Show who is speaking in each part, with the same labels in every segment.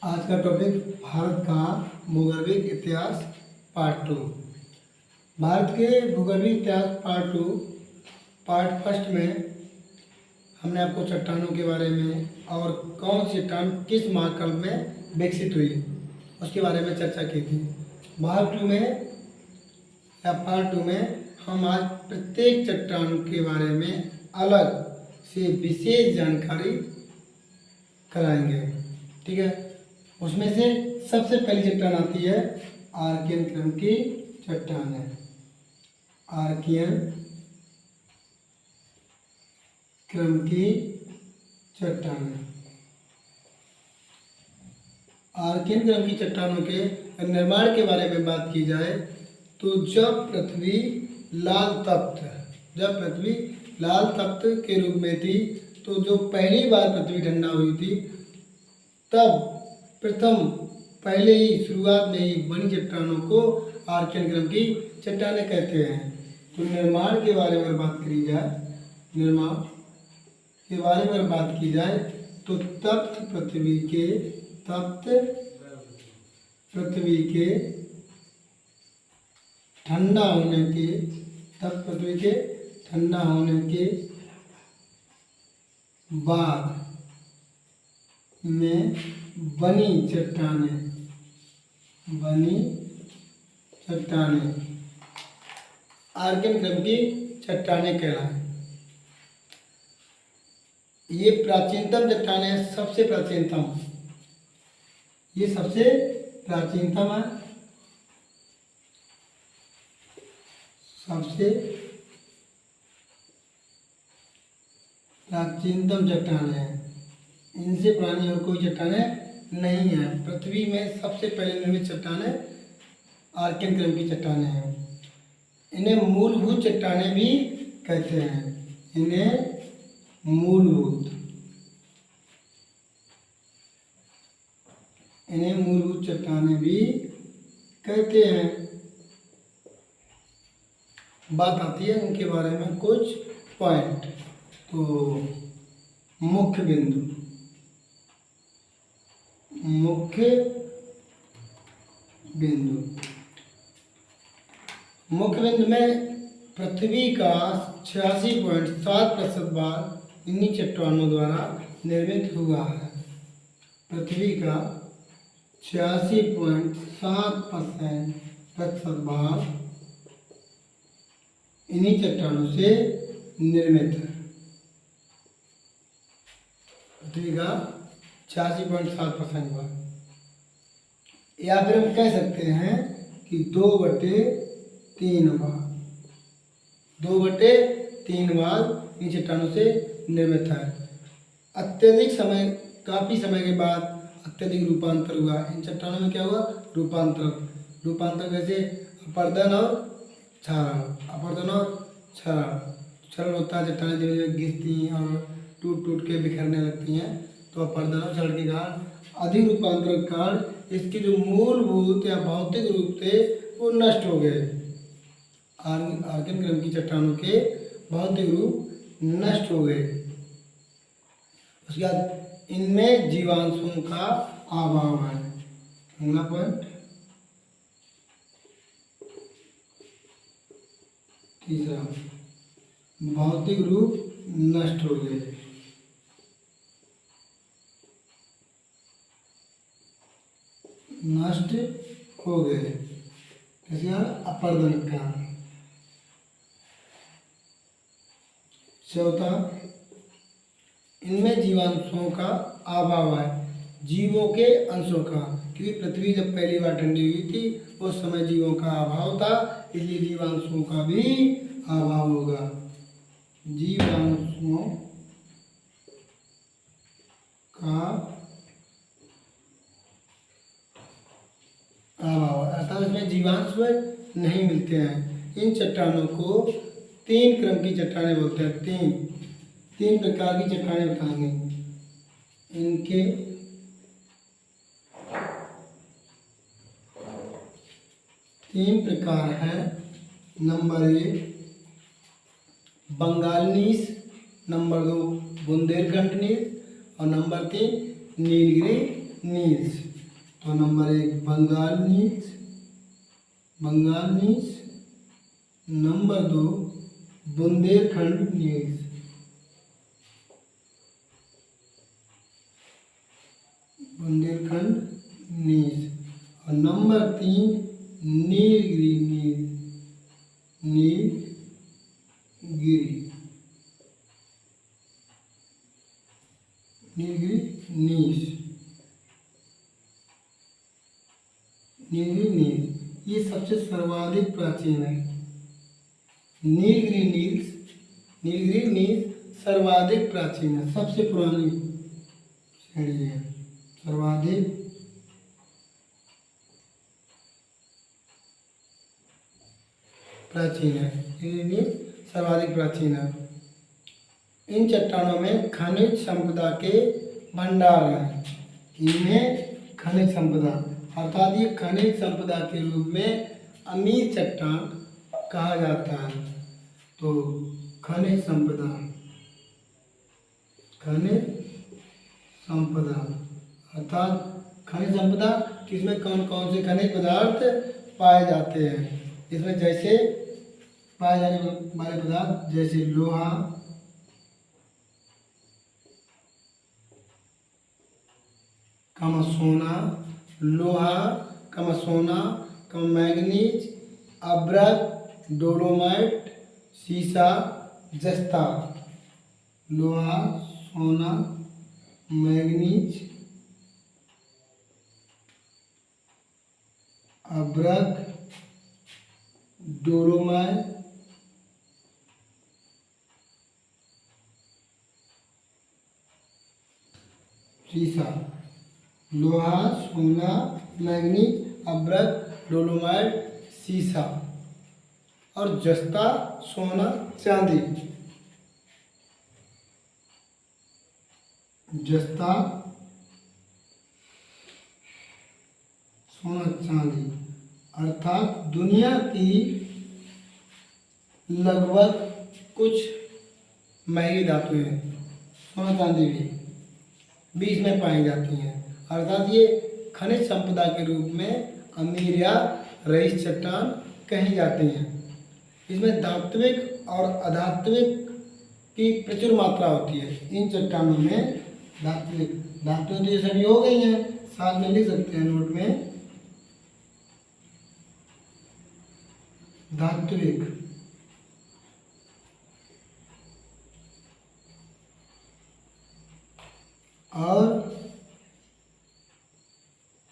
Speaker 1: आज का टॉपिक भारत का भूगर्भिक इतिहास पार्ट 2। भारत के भूगर्भिक इतिहास पार्ट 2 पार्ट फर्स्ट में हमने आपको चट्टानों के बारे में और कौन सी चट्टान किस महाकाल में विकसित हुई उसके बारे में चर्चा की थी। पार्ट 2 में हम आज प्रत्येक चट्टान के बारे में अलग से विशेष जानकारी कराएंगे। ठीक है, उसमें से सबसे पहली चट्टान आती है आर्कियन क्रम की चट्टान है। आर्कियन क्रम की चट्टान है। आर्कियन क्रम की चट्टानों के निर्माण के बारे में बात की जाए तो जब पृथ्वी लाल तप्त के रूप में थी, तो जो पहली बार पृथ्वी ठंडा हुई थी तब पहले ही शुरुआत में ही बनी चट्टानों को आर्कियन क्रम की चट्टानें कहते हैं। तो निर्माण के बारे में बात की जाए तो तप्त पृथ्वी के ठंडा होने के बाद में बनी चट्टानें आर्कियन क्रम की चट्टानें कहलाएं। ये प्राचीनतम चट्टानें सबसे प्राचीनतम है। सबसे प्राचीनतम चट्टानें हैं। इनसे पुरानी और कोई चट्टानें नहीं है। पृथ्वी में सबसे पहले निर्मित चट्टानें आर्कियन क्रम की चट्टानें हैं। इन्हें मूलभूत चट्टानें भी कहते हैं। मूलभूत चट्टानें भी कहते हैं। बात आती है उनके बारे में कुछ पॉइंट। तो मुख्य बिंदु में पृथ्वी का 86.7% भाग इन्हीं चट्टानों द्वारा निर्मित हुआ है। पृथ्वी का 86.7% भाग इन्हीं चट्टानों से निर्मित है। पृथ्वी का 86.7% भाग, या फिर हम कह सकते हैं कि 2/3 भाग इन चट्टानों से निर्मित है। काफी समय के बाद अत्यधिक रूपांतर हुआ। इन चट्टानों में क्या हुआ? रूपांतर कैसे? अपरदन और क्षरण होता है। चट्टानें धीरे धीरे गिरती हैं और टूट के बिखरने लगती हैं। तो अपरदन और क्षरण के कारण अधिक रूपांतर के कारण इसके जो मूलभूत या भौतिक रूप थे वो नष्ट हो गए। आर्कियन क्रम की चट्टानों के भौतिक रूप नष्ट हो गए। उसके बाद इनमें जीवांशों का अभाव है। अगला पॉइंट तीसरा, भौतिक रूप नष्ट हो गए। कैसे? अपरदन का। चौथा, इनमें जीवांशों का अभाव है। जीवों के अंशों का, क्योंकि पृथ्वी जब पहली बार ठंडी हुई थी उस समय जीवों का अभाव था, इसलिए जीवांशों का भी अभाव होगा। जीवांशों का अभाव, अर्थात इसमें जीवांश नहीं मिलते हैं। इन चट्टानों को 3 क्रम की चट्टानें बोलते हैं। तीन प्रकार की चट्टानें बताएंगे। इनके 3 प्रकार हैं। नंबर 1 बंगाल नीस, नंबर 2 बुंदेलखंड नीस और नंबर 3 नीलगिरी नील्स। तो number 1 Bengal Niels, Bengal Niels. Number 2 Bundelkhand Niels, Bundelkhand Niels. और नंबर 3 नीलगिरी नील, नीलगिरी, नीलगिरी नील्स, नीलगिरी नील्स। ये सबसे सर्वाधिक प्राचीन है। नीलगिरी नील्स, नीलगिरी नील्स सर्वाधिक प्राचीन है, सबसे पुरानी श्रेणी है, सर्वाधिक प्राचीन है। नीलगिरी नील्स सर्वाधिक प्राचीन है। इन चट्टानों में खनिज संपदा के भंडार हैं। इनमें खनिज संपदा अर्थात ये खनिज संपदा के रूप में अमीर चट्टान कहा जाता है। तो खनिज संपदा, खनिज संपदा अर्थात खनिज संपदा किसमें कौन कौन से खनिज पदार्थ पाए जाते हैं। इसमें जैसे पाए जाने वाले पदार्थ जैसे लोहा, सोना, लोहा, सोना, मैंगनीज, अब्रक, डोलोमाइट, सीसा, जस्ता। लोहा, सोना, मैंगनीज, अब्रक, डोलोमाइट, सीसा। लोहा, सोना, मैंगनीज, अब्रक, डोलोमाइट, सीसा। और जस्ता, सोना, चांदी। जस्ता, सोना, चांदी अर्थात दुनिया की लगभग कुछ महंगी धातुएं सोना चांदी भी इसमें पाई जाती हैं। अर्थात ये खनिज संपदा के रूप में अमीर या रईस चट्टान कही जाती हैं। इसमें धात्विक और अधात्विक की प्रचुर मात्रा होती है। इन चट्टानों में धात्विक, धातुएं तो ये सभी हो गई हैं, साथ में लिख सकते हैं नोट में धात्विक और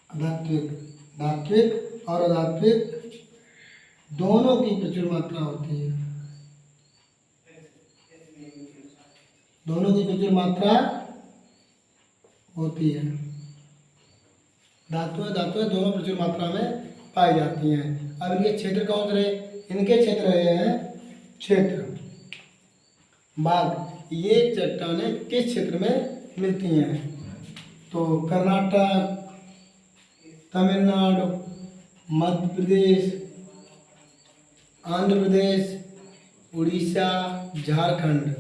Speaker 1: अधात्विक। धात्विक और अधात्विक दोनों की प्रचुर मात्रा होती है, दोनों की प्रचुर मात्रा होती है। धातुएं धातुएं दोनों प्रचुर मात्रा में पाई जाती हैं। अब इनके क्षेत्र कौन से रहे? इनके क्षेत्र रहे हैं क्षेत्र भाग। ये चट्टानें किस क्षेत्र में मिलती हैं? तो कर्नाटक, तमिलनाडु, मध्य प्रदेश, आंध्र प्रदेश, उड़ीसा, झारखंड।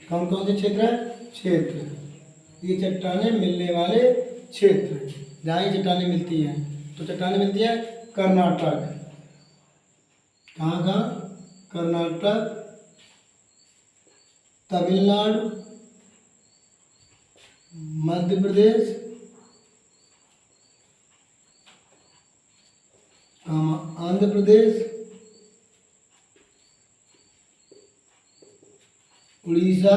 Speaker 1: कौन कौन से क्षेत्र हैं? क्षेत्र। ये चट्टानें मिलने वाले क्षेत्र, जहाँ ये चट्टानें मिलती हैं। तो चट्टानें मिलती हैं कर्नाटक, कहाँ कहाँ? कर्नाटक, तमिलनाडु, मध्य प्रदेश, आंध्र प्रदेश, उड़ीसा,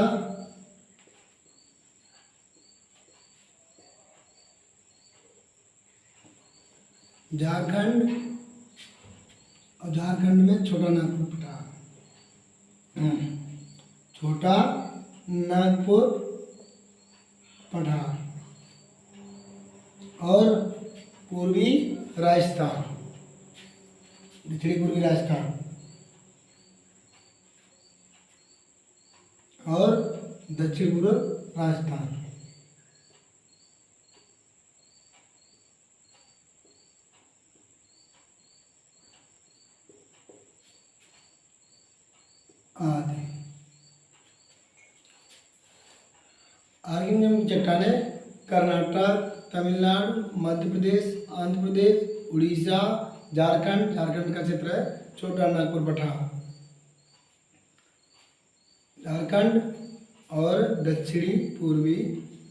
Speaker 1: झारखंड। और झारखंड में छोटा नागपुर पठार, छोटा नागपुर पठार। और पूर्वी राजस्थान, दक्षिणी पूर्वी राजस्थान और दक्षिण पूर्व राजस्थान। आदि आगे चट्टानें कर्नाटक, तमिलनाडु, मध्य प्रदेश, आंध्र प्रदेश, उड़ीसा, झारखंड, झारखंड का क्षेत्र है छोटा नागपुर पठार, झारखंड और दक्षिणी पूर्वी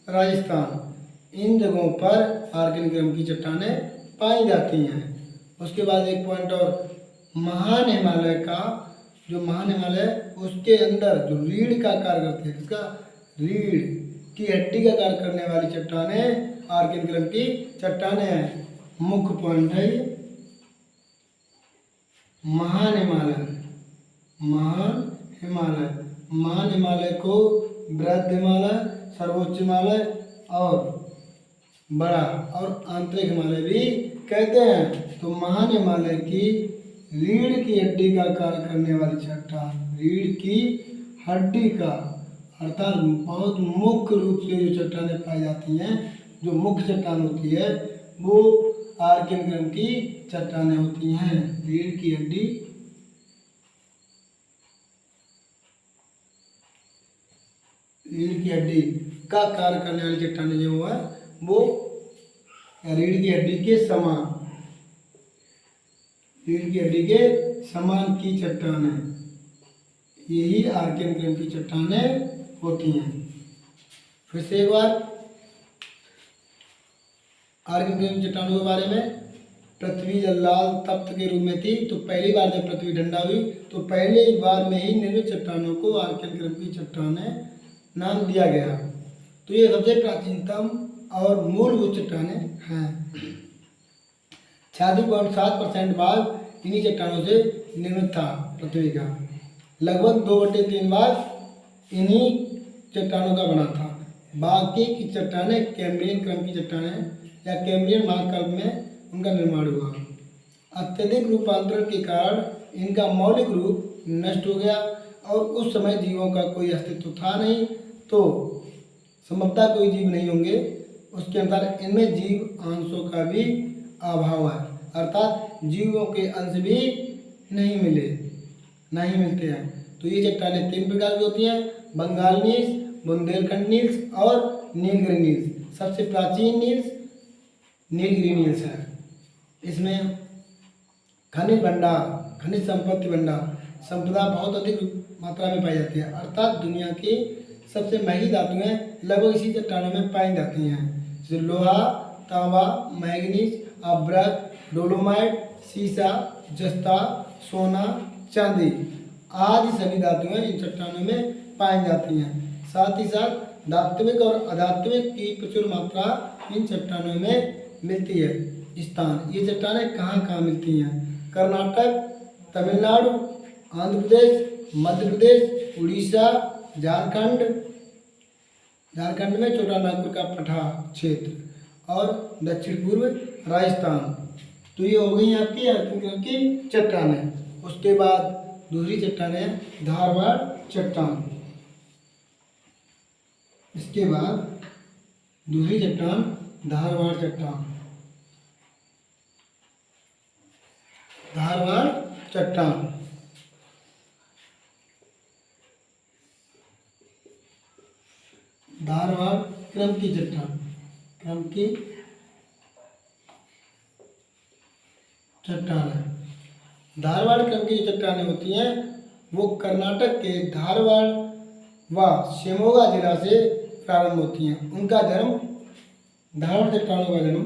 Speaker 1: राजस्थान, इन जगहों पर आर्कियन क्रम की चट्टानें पाई जाती हैं। उसके बाद एक पॉइंट और, महान हिमालय का, जो महान हिमालय उसके अंदर जो रीढ़ का कार्य करती है, किसका, रीढ़ की हड्डी का कार्य करने वाली चट्टानें आर्कियन क्रम की चट्टानें हैं। मुख्य पॉइंट है ये, महान हिमालय, महान हिमालय, महान हिमालय को बृहद हिमालय, सर्वोच्च हिमालय और बड़ा और आंतरिक हिमालय भी कहते हैं। तो महान हिमालय की रीढ़ की हड्डी का कार्य करने वाली चट्टान, रीढ़ की हड्डी का अर्थात बहुत मुख्य रूप से जो चट्टानें पाई जाती हैं, जो मुख्य चट्टान होती है वो आर्कियन क्रम की चट्टानें होती हैं। रीढ़ की हड्डी, रीढ़ की हड्डी का कार्य करने वाली चट्टानें जो है वो रीढ़ की हड्डी के समान, रीढ़ की हड्डी के समान की चट्टानें, यही आर्कियन क्रम की चट्टानें होती हैं। फिर से एक बार आर्कियन क्रम की चट्टानों के बारे में, पृथ्वी जब लाल तप्त के रूप में थी तो पहली बार जब पृथ्वी ठंडा हुई तो पहले बार में ही निर्मित चट्टानों को आर्कियन क्रम की चट्टानें नाम दिया गया। तो ये सबसे प्राचीनतम और मूलभूत चट्टानें हैं। 86.7% भाग इन्हीं चट्टानों से निर्मित था पृथ्वी का, लगभग 2/3 भाग इन्हीं चट्टानों का बना था। बाकी की चट्टानें कैम्ब्रियन क्रम की चट्टानें या कैम्ब्रियन महाकाल में उनका निर्माण हुआ। अत्यधिक रूपांतरण के कारण इनका मौलिक रूप नष्ट हो गया और उस समय जीवों का कोई अस्तित्व था नहीं, तो संभवतः कोई जीव नहीं होंगे। उसके अनुसार इनमें जीव अंशों का भी अभाव है, अर्थात जीवों के अंश भी नहीं मिलते हैं। तो ये चट्टानें 3 प्रकार की होती हैं, बंगाल नील्स, बुंदेलखंड नील्स और नीलगिरी नील्स। सबसे प्राचीन नील्स नीलगिरी नील्स है। इसमें खनिज भंडार, खनिज संपत्ति भंडार, संपदा बहुत अधिक मात्रा में पाई जाती है, अर्थात दुनिया की सबसे महंगी धातुएं लगभग इसी चट्टानों में पाई जाती हैं, जैसे लोहा, तांबा, मैग्नीज, अभ्रक, डोलोमाइट, सीसा, जस्ता, सोना, चांदी आदि सभी धातुएं इन चट्टानों में पाई जाती हैं। साथ ही साथ धात्विक और अधात्विक की प्रचुर मात्रा इन चट्टानों में मिलती है। स्थान, ये चट्टानें कहाँ कहाँ मिलती हैं? कर्नाटक, तमिलनाडु, आंध्र प्रदेश, मध्य प्रदेश, उड़ीसा, झारखंड, झारखंड में छोटा नागपुर का पठार क्षेत्र और दक्षिण पूर्व राजस्थान। तो ये हो गई आपकी आर्कियन क्रम की चट्टानें। उसके बाद दूसरी चट्टान है धारवाड़ चट्टान। इसके बाद दूसरी चट्टान धारवाड़ चट्टान। धारवाड़ चट्टान धारवाड़ क्रम की चट्टान, क्रम की चट्टान है। धारवाड़ क्रम की जो चट्टानें होती हैं वो कर्नाटक के धारवाड़ व शिमोगा जिला से प्रारंभ होती हैं। उनका जन्म, धारवाड़ चट्टानों का जन्म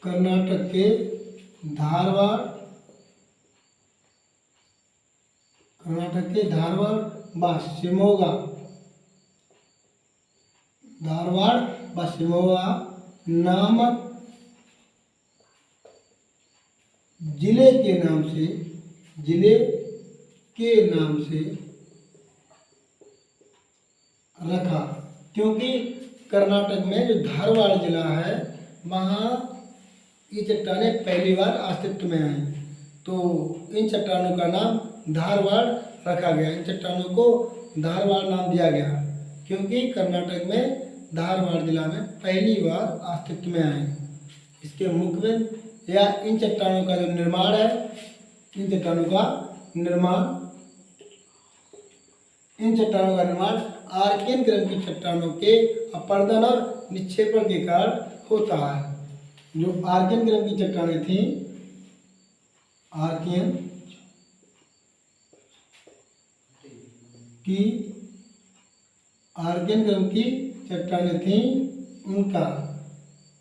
Speaker 1: कर्नाटक के धारवाड़ व शिमोगा, धारवाड़ व शिमोगा नामक जिले के नाम से रखा, क्योंकि कर्नाटक में जो धारवाड़ जिला है वहाँ ये चट्टानें पहली बार अस्तित्व में आई, तो इन चट्टानों का नाम धारवाड़ रखा गया। इन चट्टानों को धारवाड़ नाम दिया गया क्योंकि कर्नाटक में धारवाड़ जिला में पहली बार अस्तित्व में आए। इसके मुख्य या इन चट्टानों का जो निर्माण है, इन चट्टानों का निर्माण इन चट्टानों का निर्माण आर्कियन क्रम की चट्टानों के अपरदन और निक्षेपण के कारण होता है। जो आर्कियन क्रम की चट्टानें थी, आर्कियन की आर्कियन क्रम की चट्टानें थी, उनका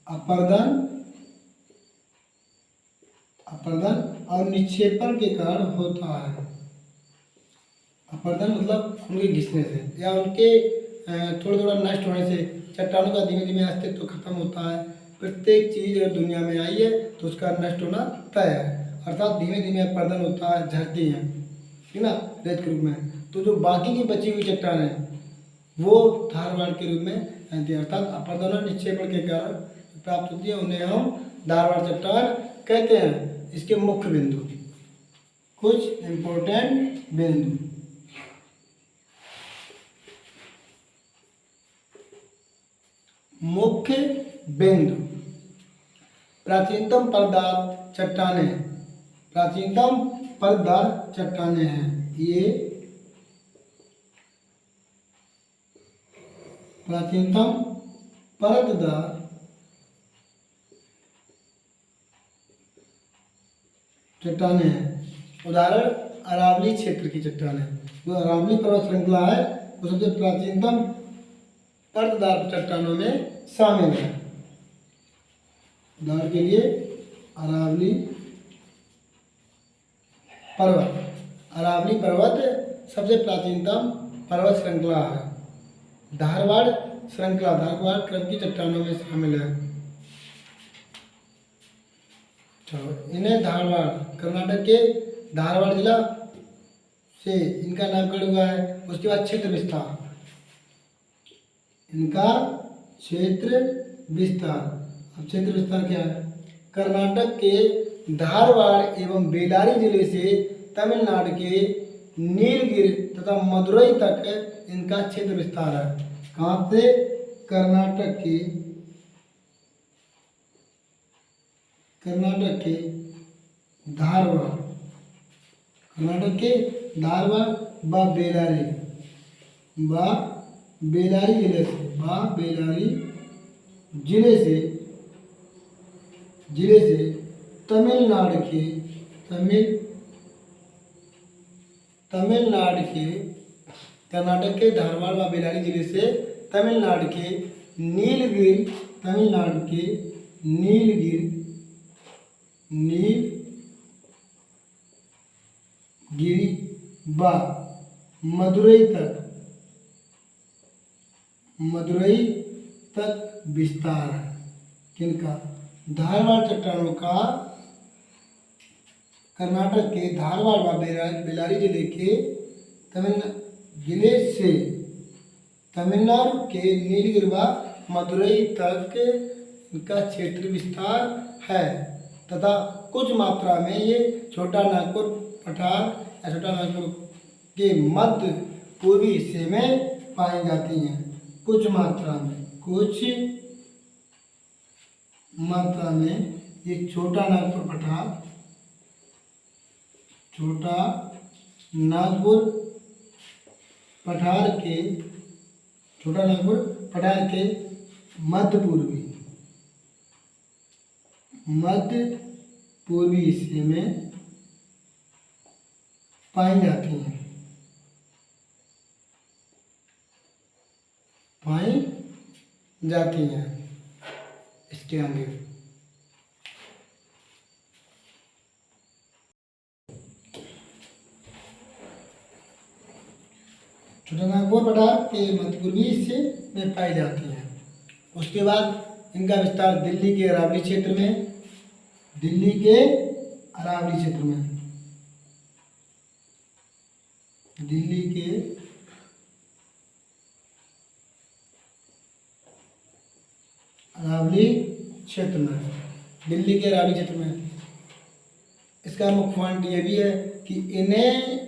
Speaker 1: अपरदन और निक्षेपण के कारण होता है। अपरदन मतलब उनके घिसने से या उनके थोड़ा थोड़ा नष्ट होने से चट्टानों का धीमे धीमे अस्तित्व तो खत्म होता है। प्रत्येक चीज़ अगर दुनिया में आई है तो उसका नष्ट होना तय है, अर्थात धीमे धीमे अपरदन होता है, झरती हैं, ठीक ना, रेत के रूप में। तो जो बाकी की बची हुई चट्टान है वो धारवाड़ के रूप में रहती है, अर्थात अपरदन और निक्षेपण के कारण प्राप्त होती है, उन्हें हम धारवाड़ चट्टान कहते हैं। इसके मुख्य बिंदु, कुछ इंपॉर्टेंट बिंदु। मुख्य बिंदु, प्राचीनतम पदार्थ चट्टानें, प्राचीनतम पदार्थ चट्टानें हैं ये, प्राचीनतम परतदार चट्टानें हैं। उदाहरण अरावली क्षेत्र की चट्टानें, जो अरावली पर्वत श्रृंखला है वो सबसे प्राचीनतम परतदार चट्टानों में शामिल है। उदाहरण के लिए अरावली पर्वत सबसे प्राचीनतम पर्वत श्रृंखला है। धारवाड़ श्रृंखला धारवाड़ क्रम की चट्टानों में शामिल है। चलो, इन्हें धारवाड़, कर्नाटक के धारवाड़ जिला से इनका नामकरण हुआ है। उसके बाद क्षेत्र विस्तार, इनका क्षेत्र विस्तार। अब क्षेत्र विस्तार क्या है? कर्नाटक के धारवाड़ एवं बेलारी जिले से तमिलनाडु के नीलगिरी तथा मदुरई तक इनका क्षेत्र विस्तार है। कहाँ से? कर्नाटक के धारवाड़, कर्नाटक के धारवाड़ व बेलारी जिले से तमिलनाडु के कर्नाटक के धारवाड़ व बेलारी जिले से तमिलनाडु के नीलगिरी व मदुरई तक विस्तार है। किनका? धारवाड़ चट्टानों का कर्नाटक के धारवाड़ व बेलारी जिले से तमिलनाडु के नीलगिरी व मदुरई तक इनका क्षेत्र विस्तार है तथा कुछ मात्रा में ये छोटा नागपुर पठार या छोटा नागपुर के मध्य पूर्वी हिस्से में पाई जाती हैं। कुछ मात्रा में ये छोटा नागपुर पठार के मध्य पूर्वी हिस्से में पाई जाती हैं। इसके आगे छोटा नागपुर पठार के मध्य पूर्वी हिस्से में पाई जाती हैं। उसके बाद इनका विस्तार दिल्ली के अरावली क्षेत्र में, दिल्ली के अरावली क्षेत्र में। इसका मुख्य पॉइंट ये भी है कि इन्हें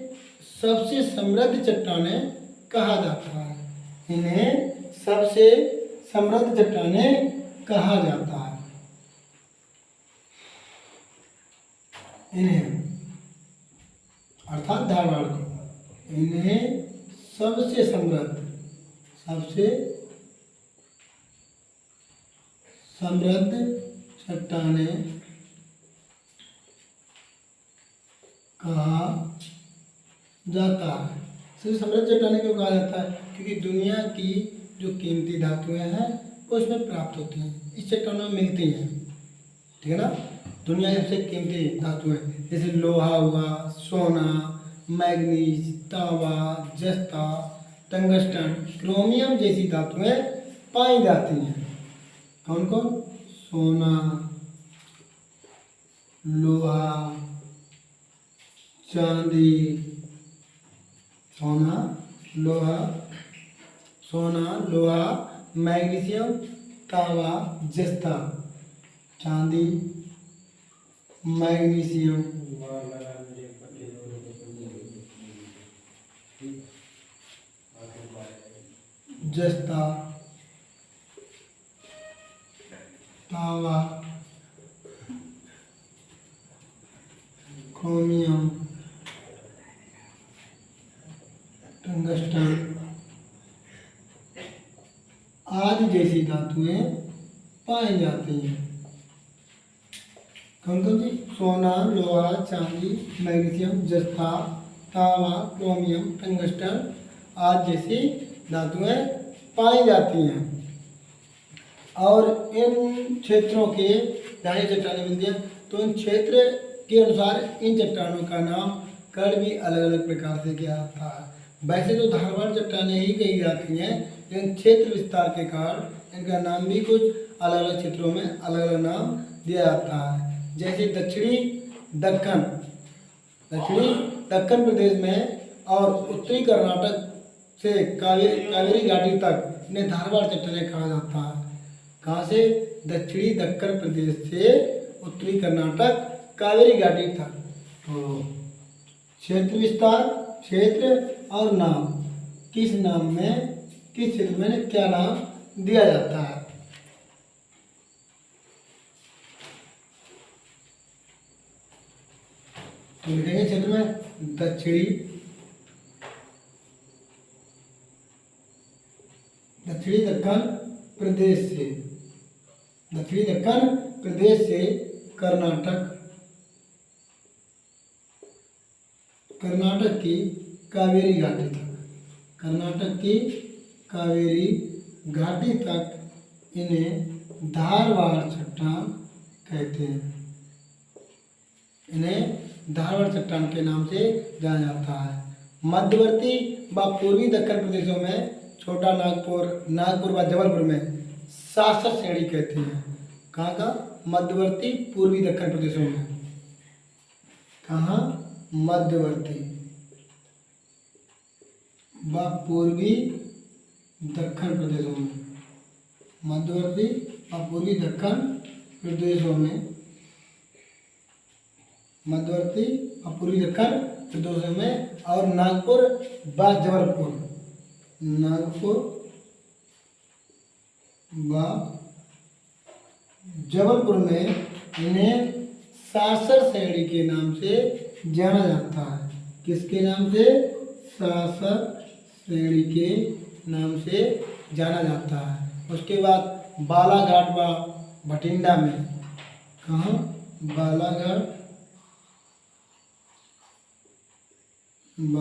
Speaker 1: सबसे समृद्ध चट्टानें कहा जाता है। इन्हें अर्थात धारवाड़ को इन्हें सबसे समृद्ध, सबसे समृद्ध चट्टानें कहा जाता है। सबसे समृद्ध चट्टानें क्यों कहा जाता है? क्योंकि दुनिया की जो कीमती धातुएं हैं वो इसमें प्राप्त होती हैं, इस चट्टानों में मिलती हैं, ठीक है ना। दुनिया की सबसे कीमती धातुएं जैसे लोहा हुआ, सोना, मैग्नीज, तांबा, जस्ता, टंगस्टन, क्रोमियम जैसी धातुएं पाई जाती हैं। कौन कौन? सोना, लोहा, चांदी, सोना, लोहा, मैग्नीशियम, तांबा, जस्ता, चांदी, मैग्नीशियम, जस्ता, तांबा, क्रोमियम, टंगस्टन आदि जैसी धातुएं पाई जाती हैं। कौन कौन सी? सोना, लोहा, चांदी, मैग्नीशियम, जस्ता, तांबा, क्रोमियम, टंगस्टन आदि जैसी धातुएं पाई जाती हैं। और इन क्षेत्रों के जहाँ ये चट्टानें मिलती हैं तो इन क्षेत्र के अनुसार इन चट्टानों का नाम कर्ण भी अलग अलग प्रकार से किया जाता है। वैसे तो धारवाड़ चट्टानें ही कही जाती हैं, लेकिन क्षेत्र विस्तार के कारण इनका नाम भी कुछ अलग अलग क्षेत्रों में अलग अलग नाम दिया जाता है। जैसे दक्षिणी दक्कन प्रदेश में और उत्तरी कर्नाटक से कावेरी घाटी तक इन्हें धारवाड़ चट्टानें कहा जाता है। कहाँ से? दक्षिणी दक्कन प्रदेश से उत्तरी कर्नाटक कावेरी घाटी तक। तो क्षेत्र विस्तार, क्षेत्र और नाम, किस क्षेत्र में क्या नाम दिया जाता है? तो लिखेंगे क्षेत्र में दक्षिणी दक्कन प्रदेश से कर्नाटक की कावेरी घाटी तक इन्हें धारवाड़ चट्टान कहते हैं। इन्हें धारवाड़ चट्टान के नाम से जाना जाता है। मध्यवर्ती व पूर्वी दक्कन प्रदेशों में छोटा नागपुर व जबलपुर में सासर श्रेणी कहते हैं। कहाँ का? मध्यवर्ती पूर्वी दक्कन प्रदेशों में। कहाँ? मध्यवर्ती व पूर्वी दक्कन प्रदेशों में। मध्यवर्ती व पूर्वी दक्कन प्रदेशों में, मध्यवर्ती व पूर्वी दक्कन प्रदेशों में और नागपुर व जबलपुर में इन्हें सासर श्रेणी के नाम से जाना जाता है। किसके नाम से? सासर श्रेणी के नाम से जाना जाता है। उसके बाद बालाघाट व भटिंडा में। कहाँ? बालाघाट व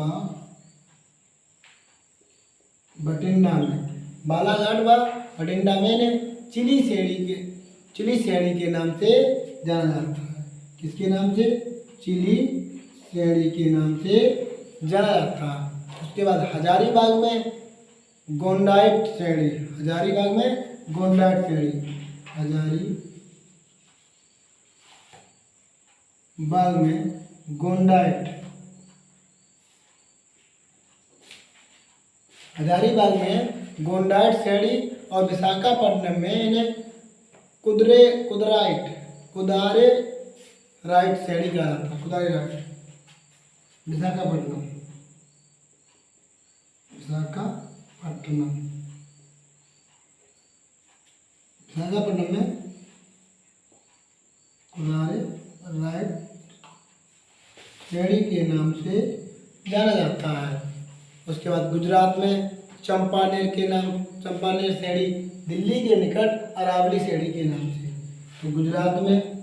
Speaker 1: भटिंडा में। बालाघाट व भटिंडा में इन्हें चिली श्रेणी के नाम से जाना जाता है। किसके नाम से? चिली श्रेणी के नाम से जाना जाता है। उसके बाद हजारीबाग में गोंडाइट श्रेणी। हजारीबाग में गोंडाइट श्रेणी। हजारीबाग में गोंडाइट। हजारीबाग में गोंडाइट श्रेणी और विशाखापट्टनम में इन्हें कुदारे राइट श्रेणी कहा जाता है। कुदारे राइट। विशाखापट्टनम में कुदारे राइट श्रेणी के नाम से जाना जाता है। उसके बाद गुजरात में चंपानेर के नाम, चंपानेर श्रेणी दिल्ली के निकट अरावली श्रेणी के नाम से। तो गुजरात में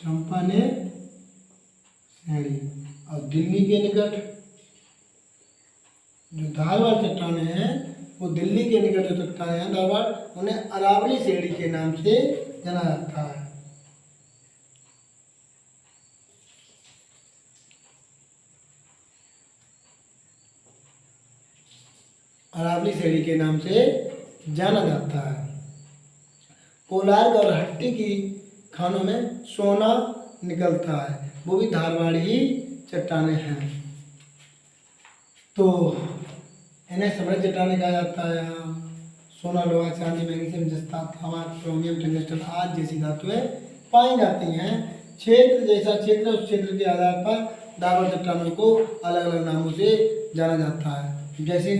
Speaker 1: चंपानेर श्रेणी, और दिल्ली के निकट जो धारवाड़ चट्टानें हैं वो दिल्ली के निकट जो चट्टानें हैं धारवाड़, उन्हें अरावली श्रेणी के नाम से जाना जाता है। अरावली श्रेणी के नाम से जाना जाता है। कोलार्क और हट्टी की खानों में सोना निकलता है, वो भी धारवाड़ी चट्टानें हैं। तो इन्हें समृद्ध चट्टानें कहा जाता है। यहाँ सोना, लोहा, चांदी, मैग्नीशियम, जस्ता, तांबा, क्रोमियम, टंगस्टन आदि जैसी धातुएं पाई जाती हैं। क्षेत्र जैसा क्षेत्र, उस क्षेत्र के आधार पर धारवाड़ चट्टानों को अलग अलग नामों से जाना जाता है। जैसे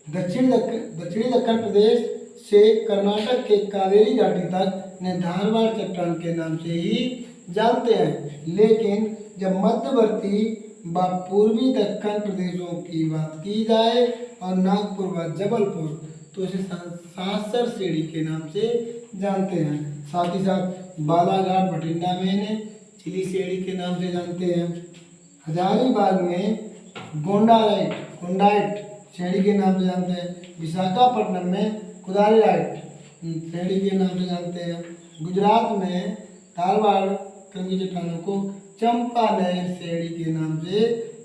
Speaker 1: दक्षिणी दक्षिण प्रदेश से कर्नाटक के कावेरी घाटी तक ने धारवाड़ चट्टान के नाम से ही जानते हैं, लेकिन जब मध्यवर्ती व पूर्वी दक्षिण प्रदेशों की बात की जाए और नागपुर व जबलपुर, तो इसे सासर श्रेणी के नाम से जानते हैं। साथ ही साथ बालाघाट बठिंडा में इन्हें चिली श्रेणी के नाम से जानते हैं। हजारीबाग में गोंडाइट श्रेणी के नाम से जानते हैं। विशाखापट्टनम में कुदारीराइट श्रेणी के नाम से जानते हैं। गुजरात में धारवाड़ क्रम की चट्टानों को चंपानेर श्रेणी के नाम से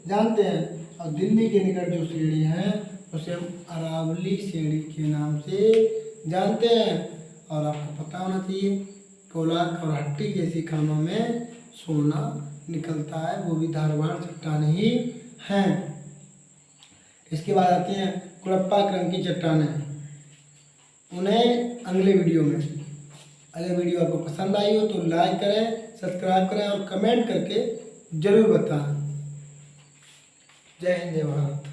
Speaker 1: जानते हैं, और दिल्ली के निकट जो श्रेणी है उसे हम अरावली श्रेणी के नाम से जानते हैं। और आपको पता होना चाहिए कोलार्क और हट्टी जैसी खानों में सोना निकलता है, वो भी धारवाड़ चट्टानें ही हैं। इसके बाद आती हैं कुड़प्पा क्रम की चट्टानें, उन्हें अगले वीडियो में। अगर वीडियो आपको पसंद आई हो तो लाइक करें, सब्सक्राइब करें और कमेंट करके ज़रूर बताएं। जय हिंद, जय भारत।